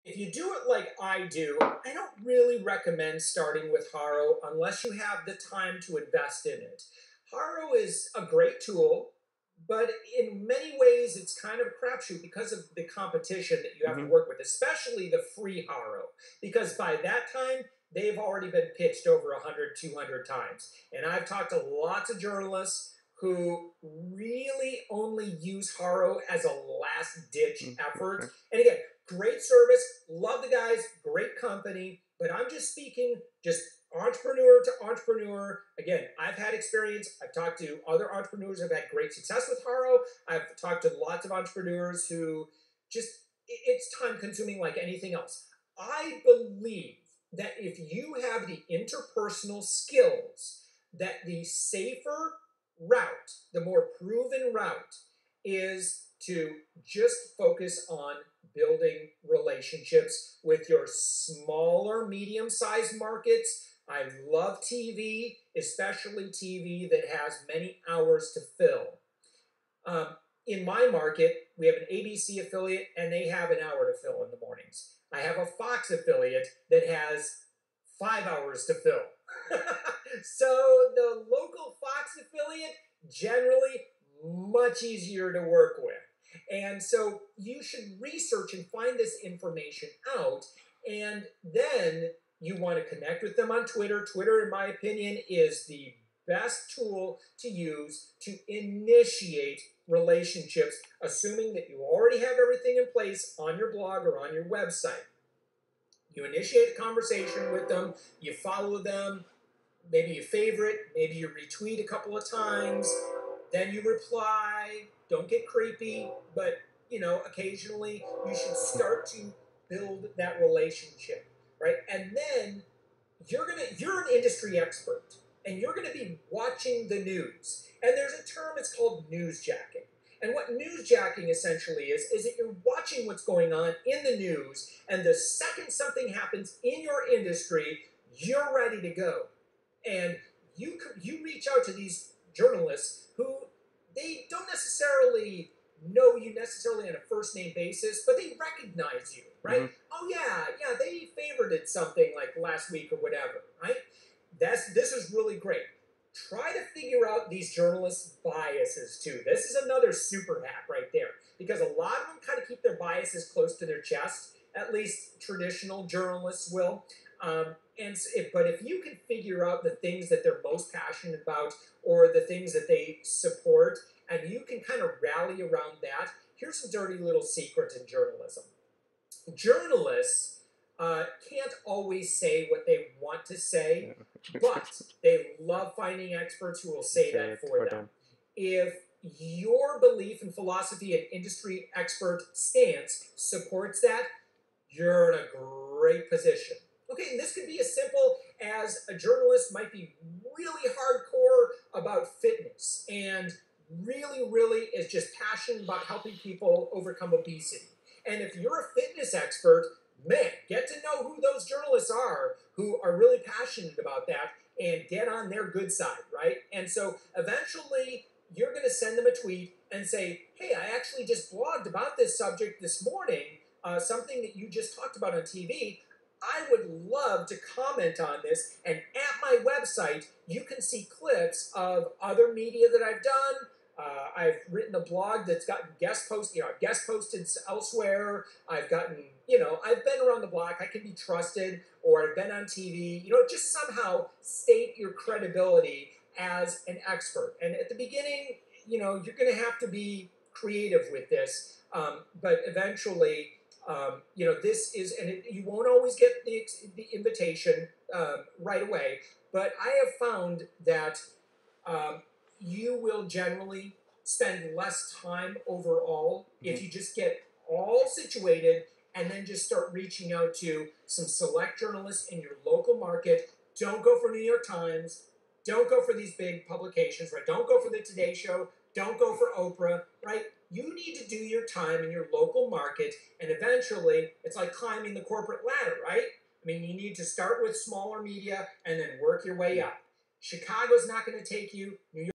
If you do it like I do, I don't really recommend starting with HARO unless you have the time to invest in it. HARO is a great tool, but in many ways it's kind of a crapshoot because of the competition that you have to Mhm. work with, especially the free HARO, because by that time they've already been pitched over 100, 200 times. And I've talked to lots of journalists who really only use HARO as a last ditch Mm, effort. okay. And again, great service, love the guys, great company, but I'm just speaking just entrepreneur to entrepreneur. Again, I've had experience. I've talked to other entrepreneurs who've had great success with HARO. I've talked to lots of entrepreneurs who just, it's time consuming like anything else. I believe that if you have the interpersonal skills, that the safer route, the more proven route, is to just focus on building relationships with your smaller, medium sized markets. I love TV, especially TV that has many hours to fill. Um, in my market, we have an ABC affiliate and they have an hour to fill in the mornings. I have a Fox affiliate that has 5 hours to fill. So the local Fox affiliate generally much easier to work with. And so you should research and find this information out. And then you want to connect with them on Twitter. Twitter, in my opinion, is the best tool to use to initiate relationships, assuming that you already have everything in place on your blog or on your website. You initiate a conversation with them, you follow them, maybe you favorite, maybe you retweet a couple of times, then you reply. Don't get creepy, but occasionally you should start to build that relationship, right? And then you're an industry expert and you're gonna be watching the news. And there's a term, it's called newsjacking. And what newsjacking essentially is that you're watching what's going on in the news, and the second something happens in your industry, you're ready to go. And you reach out to these journalists who they don't necessarily know you necessarily on a first name basis, but they recognize you, right? Mhm. Oh yeah, they favorited something like last week or whatever, right? This is really great. Try to figure out these journalists' biases too. This is another super hack right there, because a lot of them kind of keep their biases close to their chest. At least traditional journalists will. But if you can figure out the things that they're most passionate about or the things that they support, and you can kind of rally around that, here's a dirty little secret in journalism. Journalists can't always say what they want to say, Yeah. but they love finding experts who will say Say that it for for them. them. If your belief and philosophy and industry expert stance supports that, you're in a great position. Okay, and this could be as simple as a journalist might be really hardcore about fitness and really is just passionate about helping people overcome obesity. And if you're a fitness expert, man, get to know who those journalists are who are really passionate about that and get on their good side, right? And so eventually you're going to send them a tweet and say, hey, I actually just blogged about this subject this morning, something that you just talked about on TV. I would love to comment on this. And at my website, you can see clips of other media that I've done. I've written a blog that's gotten guest post, I've guest posted elsewhere. I've gotten, I've been around the block. I can be trusted, or I've been on TV. Just somehow state your credibility as an expert. And at the beginning, you're going to have to be creative with this, but eventually, this is, and you won't always get the invitation right away. But I have found that um, you will generally spend less time overall if Mhm. you just get all situated and then just start reaching out to some select journalists in your local market. Don't go for New York Times. Don't go for these big publications, right? Don't go for the Today Show. Don't go for Oprah, right? You need to do your time in your local market, and eventually, it's like climbing the corporate ladder, right? I mean, you need to start with smaller media and then work your way Yeah. up. Chicago's not going to take you. New